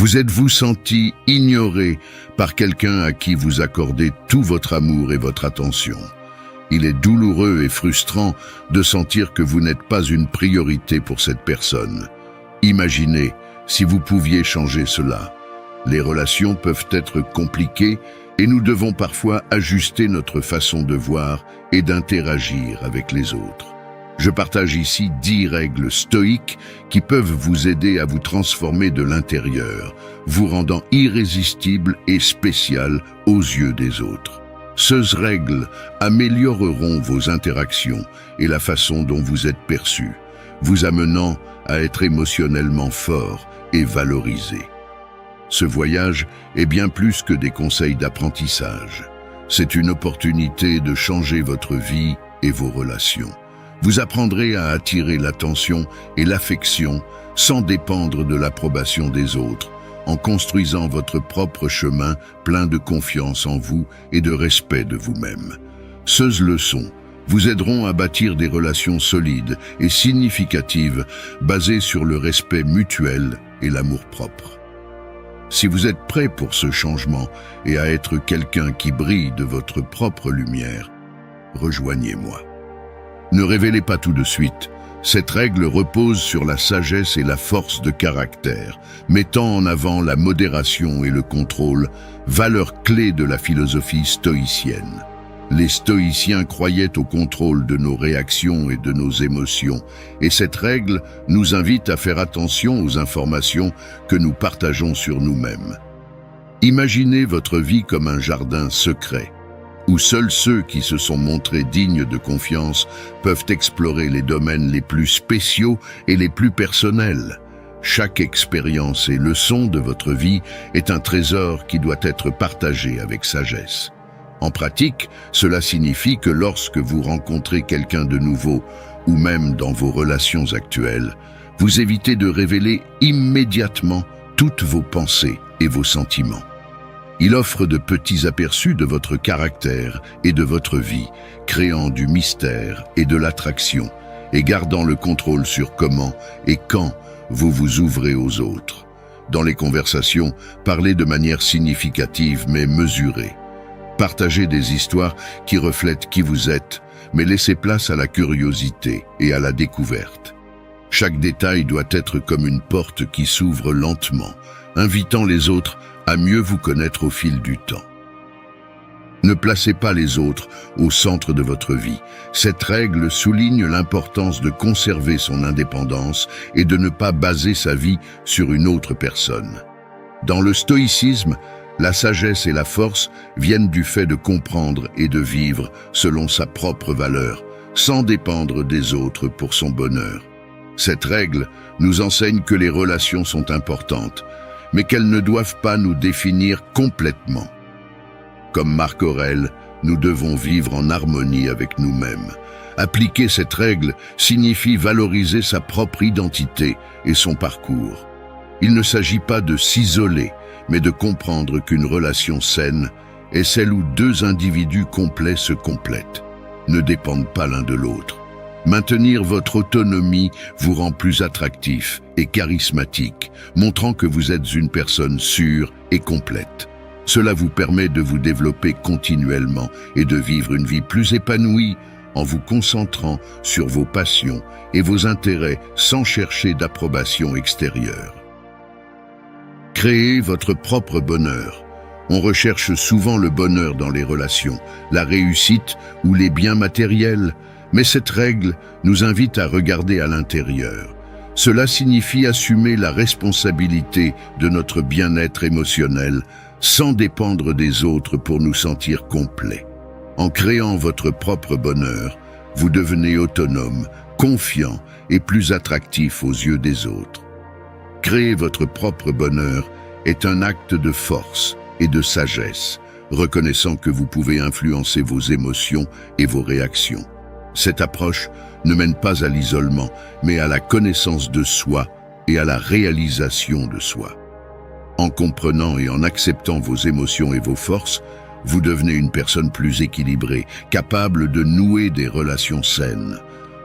Vous êtes-vous senti ignoré par quelqu'un à qui vous accordez tout votre amour et votre attention? Il est douloureux et frustrant de sentir que vous n'êtes pas une priorité pour cette personne. Imaginez si vous pouviez changer cela. Les relations peuvent être compliquées et nous devons parfois ajuster notre façon de voir et d'interagir avec les autres. Je partage ici 10 règles stoïques qui peuvent vous aider à vous transformer de l'intérieur, vous rendant irrésistible et spécial aux yeux des autres. Ces règles amélioreront vos interactions et la façon dont vous êtes perçu, vous amenant à être émotionnellement fort et valorisé. Ce voyage est bien plus que des conseils d'apprentissage. C'est une opportunité de changer votre vie et vos relations. Vous apprendrez à attirer l'attention et l'affection sans dépendre de l'approbation des autres, en construisant votre propre chemin plein de confiance en vous et de respect de vous-même. Ces leçons vous aideront à bâtir des relations solides et significatives basées sur le respect mutuel et l'amour-propre. Si vous êtes prêt pour ce changement et à être quelqu'un qui brille de votre propre lumière, rejoignez-moi. Ne révélez pas tout de suite. Cette règle repose sur la sagesse et la force de caractère, mettant en avant la modération et le contrôle, valeurs clés de la philosophie stoïcienne. Les stoïciens croyaient au contrôle de nos réactions et de nos émotions, et cette règle nous invite à faire attention aux informations que nous partageons sur nous-mêmes. Imaginez votre vie comme un jardin secret, où seuls ceux qui se sont montrés dignes de confiance peuvent explorer les domaines les plus spéciaux et les plus personnels. Chaque expérience et leçon de votre vie est un trésor qui doit être partagé avec sagesse. En pratique, cela signifie que lorsque vous rencontrez quelqu'un de nouveau, ou même dans vos relations actuelles, vous évitez de révéler immédiatement toutes vos pensées et vos sentiments. Il offre de petits aperçus de votre caractère et de votre vie, créant du mystère et de l'attraction, et gardant le contrôle sur comment et quand vous vous ouvrez aux autres. Dans les conversations, parlez de manière significative mais mesurée. Partagez des histoires qui reflètent qui vous êtes, mais laissez place à la curiosité et à la découverte. Chaque détail doit être comme une porte qui s'ouvre lentement, invitant les autres à mieux vous connaître au fil du temps. Ne placez pas les autres au centre de votre vie. Cette règle souligne l'importance de conserver son indépendance et de ne pas baser sa vie sur une autre personne. Dans le stoïcisme, la sagesse et la force viennent du fait de comprendre et de vivre selon sa propre valeur, sans dépendre des autres pour son bonheur. Cette règle nous enseigne que les relations sont importantes, mais qu'elles ne doivent pas nous définir complètement. Comme Marc Aurèle, nous devons vivre en harmonie avec nous-mêmes. Appliquer cette règle signifie valoriser sa propre identité et son parcours. Il ne s'agit pas de s'isoler, mais de comprendre qu'une relation saine est celle où 2 individus complets se complètent, ne dépendent pas l'un de l'autre. Maintenir votre autonomie vous rend plus attractif et charismatique, montrant que vous êtes une personne sûre et complète. Cela vous permet de vous développer continuellement et de vivre une vie plus épanouie en vous concentrant sur vos passions et vos intérêts sans chercher d'approbation extérieure. Créez votre propre bonheur. On recherche souvent le bonheur dans les relations, la réussite ou les biens matériels, mais cette règle nous invite à regarder à l'intérieur. Cela signifie assumer la responsabilité de notre bien-être émotionnel sans dépendre des autres pour nous sentir complets. En créant votre propre bonheur, vous devenez autonome, confiant et plus attractif aux yeux des autres. Créer votre propre bonheur est un acte de force et de sagesse, reconnaissant que vous pouvez influencer vos émotions et vos réactions. Cette approche ne mène pas à l'isolement, mais à la connaissance de soi et à la réalisation de soi. En comprenant et en acceptant vos émotions et vos forces, vous devenez une personne plus équilibrée, capable de nouer des relations saines.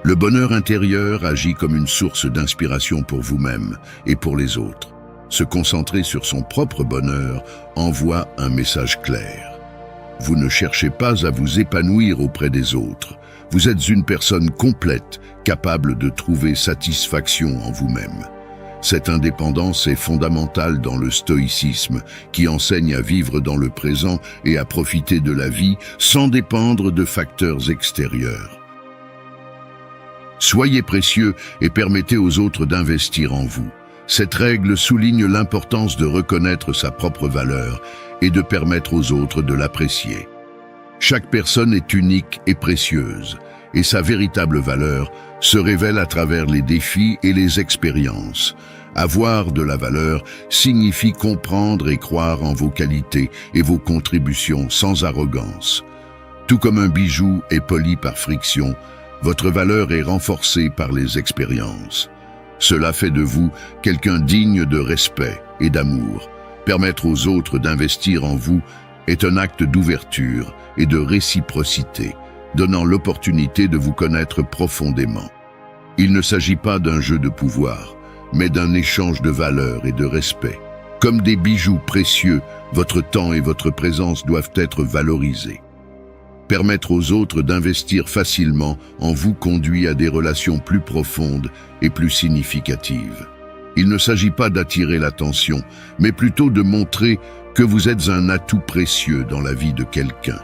Le bonheur intérieur agit comme une source d'inspiration pour vous-même et pour les autres. Se concentrer sur son propre bonheur envoie un message clair. Vous ne cherchez pas à vous épanouir auprès des autres. Vous êtes une personne complète, capable de trouver satisfaction en vous-même. Cette indépendance est fondamentale dans le stoïcisme, qui enseigne à vivre dans le présent et à profiter de la vie sans dépendre de facteurs extérieurs. Soyez précieux et permettez aux autres d'investir en vous. Cette règle souligne l'importance de reconnaître sa propre valeur et de permettre aux autres de l'apprécier. Chaque personne est unique et précieuse, et sa véritable valeur se révèle à travers les défis et les expériences. Avoir de la valeur signifie comprendre et croire en vos qualités et vos contributions sans arrogance. Tout comme un bijou est poli par friction, votre valeur est renforcée par les expériences. Cela fait de vous quelqu'un digne de respect et d'amour. Permettre aux autres d'investir en vous est un acte d'ouverture et de réciprocité, donnant l'opportunité de vous connaître profondément. Il ne s'agit pas d'un jeu de pouvoir, mais d'un échange de valeurs et de respect. Comme des bijoux précieux, votre temps et votre présence doivent être valorisés. Permettre aux autres d'investir facilement en vous conduit à des relations plus profondes et plus significatives. Il ne s'agit pas d'attirer l'attention, mais plutôt de montrer que vous êtes un atout précieux dans la vie de quelqu'un.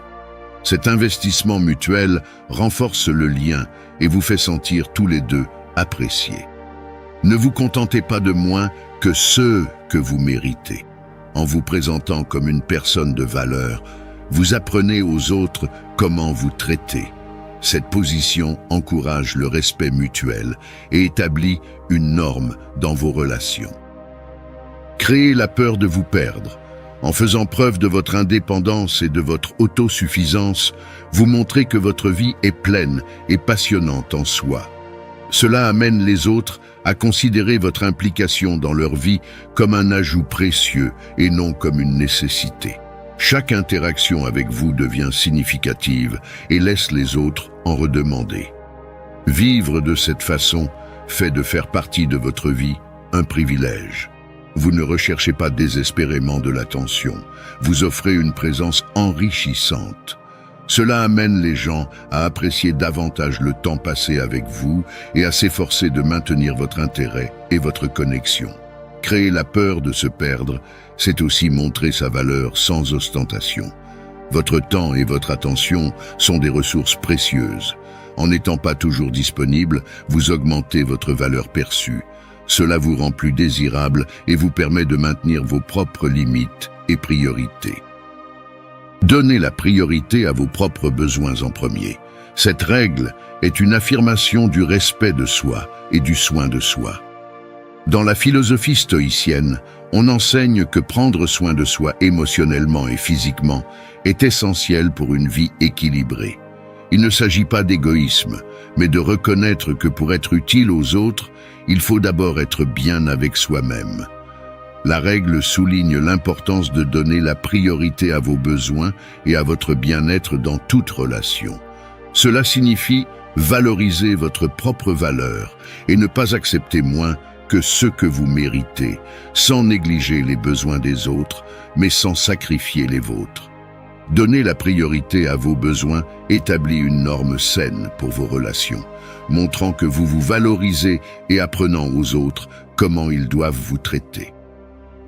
Cet investissement mutuel renforce le lien et vous fait sentir tous les deux appréciés. Ne vous contentez pas de moins que ce que vous méritez. En vous présentant comme une personne de valeur, vous apprenez aux autres comment vous traiter. Cette position encourage le respect mutuel et établit une norme dans vos relations. Créez la peur de vous perdre. En faisant preuve de votre indépendance et de votre autosuffisance, vous montrez que votre vie est pleine et passionnante en soi. Cela amène les autres à considérer votre implication dans leur vie comme un ajout précieux et non comme une nécessité. Chaque interaction avec vous devient significative et laisse les autres en redemander. Vivre de cette façon fait de faire partie de votre vie un privilège. Vous ne recherchez pas désespérément de l'attention, vous offrez une présence enrichissante. Cela amène les gens à apprécier davantage le temps passé avec vous et à s'efforcer de maintenir votre intérêt et votre connexion. Créer la peur de se perdre, c'est aussi montrer sa valeur sans ostentation. Votre temps et votre attention sont des ressources précieuses. En n'étant pas toujours disponible, vous augmentez votre valeur perçue. Cela vous rend plus désirable et vous permet de maintenir vos propres limites et priorités. Donnez la priorité à vos propres besoins en premier. Cette règle est une affirmation du respect de soi et du soin de soi. Dans la philosophie stoïcienne, on enseigne que prendre soin de soi émotionnellement et physiquement est essentiel pour une vie équilibrée. Il ne s'agit pas d'égoïsme, mais de reconnaître que pour être utile aux autres, il faut d'abord être bien avec soi-même. La règle souligne l'importance de donner la priorité à vos besoins et à votre bien-être dans toute relation. Cela signifie valoriser votre propre valeur et ne pas accepter moins que ce que vous méritez, sans négliger les besoins des autres, mais sans sacrifier les vôtres. Donner la priorité à vos besoins établit une norme saine pour vos relations, montrant que vous vous valorisez et apprenant aux autres comment ils doivent vous traiter.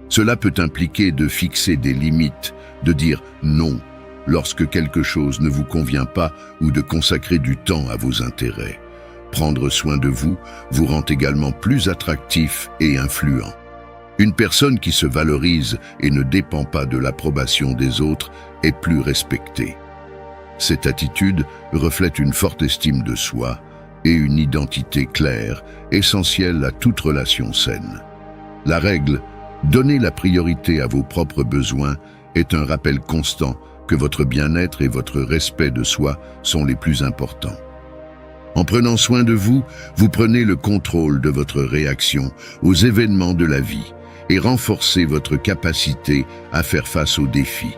Cela peut impliquer de fixer des limites, de dire non lorsque quelque chose ne vous convient pas ou de consacrer du temps à vos intérêts. Prendre soin de vous vous rend également plus attractif et influent. Une personne qui se valorise et ne dépend pas de l'approbation des autres est plus respectée. Cette attitude reflète une forte estime de soi et une identité claire, essentielle à toute relation saine. La règle « Donner la priorité à vos propres besoins » est un rappel constant que votre bien-être et votre respect de soi sont les plus importants. En prenant soin de vous, vous prenez le contrôle de votre réaction aux événements de la vie et renforcez votre capacité à faire face aux défis.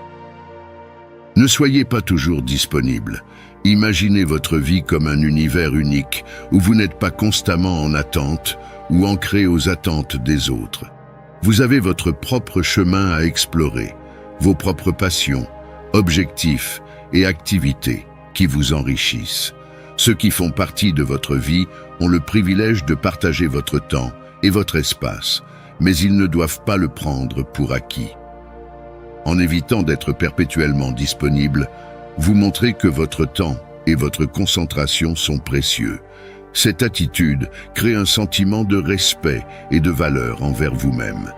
Ne soyez pas toujours disponible. Imaginez votre vie comme un univers unique où vous n'êtes pas constamment en attente ou ancré aux attentes des autres. Vous avez votre propre chemin à explorer, vos propres passions, objectifs et activités qui vous enrichissent. Ceux qui font partie de votre vie ont le privilège de partager votre temps et votre espace, mais ils ne doivent pas le prendre pour acquis. En évitant d'être perpétuellement disponible, vous montrez que votre temps et votre concentration sont précieux. Cette attitude crée un sentiment de respect et de valeur envers vous-même.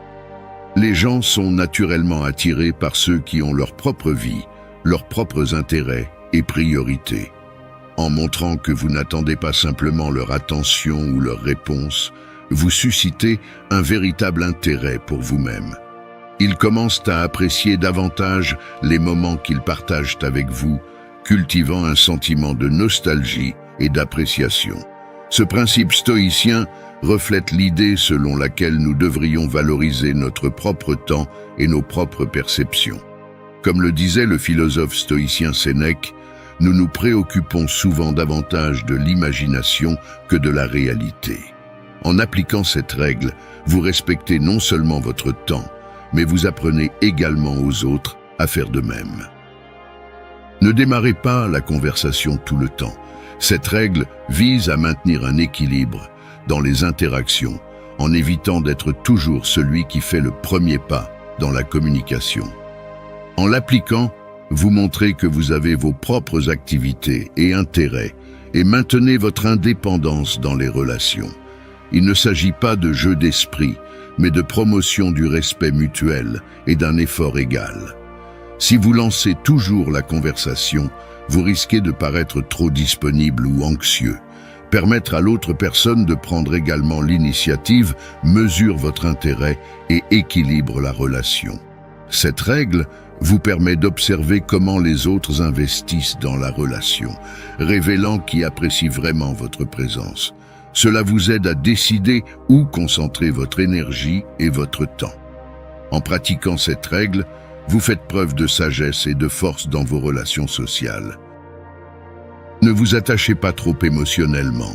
Les gens sont naturellement attirés par ceux qui ont leur propre vie, leurs propres intérêts et priorités. En montrant que vous n'attendez pas simplement leur attention ou leur réponse, vous suscitez un véritable intérêt pour vous-même. Ils commencent à apprécier davantage les moments qu'ils partagent avec vous, cultivant un sentiment de nostalgie et d'appréciation. Ce principe stoïcien reflète l'idée selon laquelle nous devrions valoriser notre propre temps et nos propres perceptions. Comme le disait le philosophe stoïcien Sénèque, nous nous préoccupons souvent davantage de l'imagination que de la réalité. En appliquant cette règle, vous respectez non seulement votre temps, mais vous apprenez également aux autres à faire de même. Ne démarrez pas la conversation tout le temps. Cette règle vise à maintenir un équilibre dans les interactions, en évitant d'être toujours celui qui fait le premier pas dans la communication. En l'appliquant, vous montrez que vous avez vos propres activités et intérêts et maintenez votre indépendance dans les relations. Il ne s'agit pas de jeu d'esprit, mais de promotion du respect mutuel et d'un effort égal. Si vous lancez toujours la conversation, vous risquez de paraître trop disponible ou anxieux. Permettre à l'autre personne de prendre également l'initiative mesure votre intérêt et équilibre la relation. Cette règle vous permet d'observer comment les autres investissent dans la relation, révélant qui apprécie vraiment votre présence. Cela vous aide à décider où concentrer votre énergie et votre temps. En pratiquant cette règle, vous faites preuve de sagesse et de force dans vos relations sociales. Ne vous attachez pas trop émotionnellement.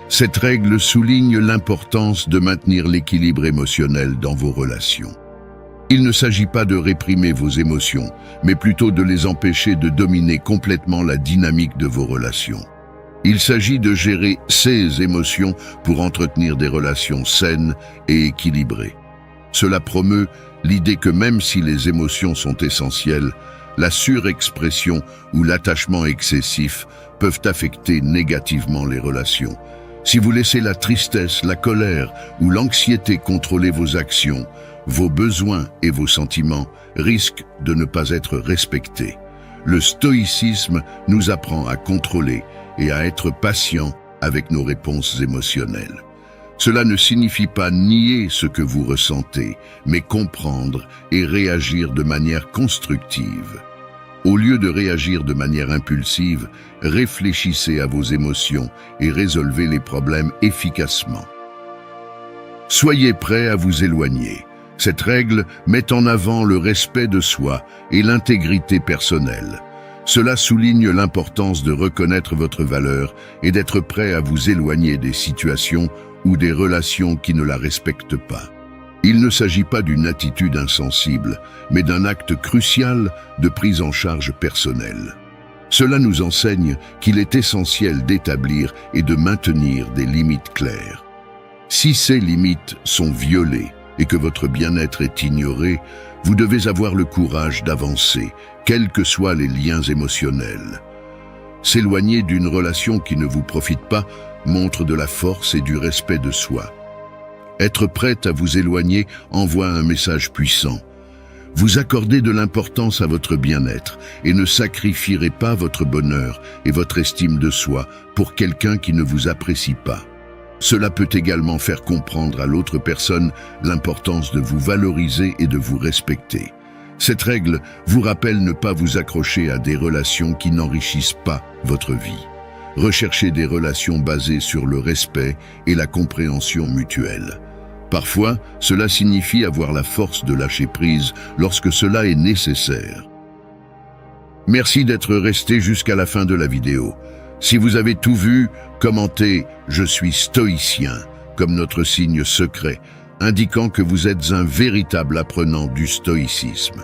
Cette règle souligne l'importance de maintenir l'équilibre émotionnel dans vos relations. Il ne s'agit pas de réprimer vos émotions, mais plutôt de les empêcher de dominer complètement la dynamique de vos relations. Il s'agit de gérer ces émotions pour entretenir des relations saines et équilibrées. Cela promeut l'idée que même si les émotions sont essentielles, la surexpression ou l'attachement excessif peuvent affecter négativement les relations. Si vous laissez la tristesse, la colère ou l'anxiété contrôler vos actions, vos besoins et vos sentiments risquent de ne pas être respectés. Le stoïcisme nous apprend à contrôler et à être patient avec nos réponses émotionnelles. Cela ne signifie pas nier ce que vous ressentez, mais comprendre et réagir de manière constructive. Au lieu de réagir de manière impulsive, réfléchissez à vos émotions et résolvez les problèmes efficacement. Soyez prêt à vous éloigner. Cette règle met en avant le respect de soi et l'intégrité personnelle. Cela souligne l'importance de reconnaître votre valeur et d'être prêt à vous éloigner des situations ou des relations qui ne la respectent pas. Il ne s'agit pas d'une attitude insensible, mais d'un acte crucial de prise en charge personnelle. Cela nous enseigne qu'il est essentiel d'établir et de maintenir des limites claires. Si ces limites sont violées et que votre bien-être est ignoré, vous devez avoir le courage d'avancer, quels que soient les liens émotionnels. S'éloigner d'une relation qui ne vous profite pas montre de la force et du respect de soi. Être prête à vous éloigner envoie un message puissant. Vous accordez de l'importance à votre bien-être et ne sacrifierez pas votre bonheur et votre estime de soi pour quelqu'un qui ne vous apprécie pas. Cela peut également faire comprendre à l'autre personne l'importance de vous valoriser et de vous respecter. Cette règle vous rappelle ne pas vous accrocher à des relations qui n'enrichissent pas votre vie. Recherchez des relations basées sur le respect et la compréhension mutuelle. Parfois, cela signifie avoir la force de lâcher prise lorsque cela est nécessaire. Merci d'être resté jusqu'à la fin de la vidéo. Si vous avez tout vu, commentez « Je suis stoïcien » comme notre signe secret, indiquant que vous êtes un véritable apprenant du stoïcisme.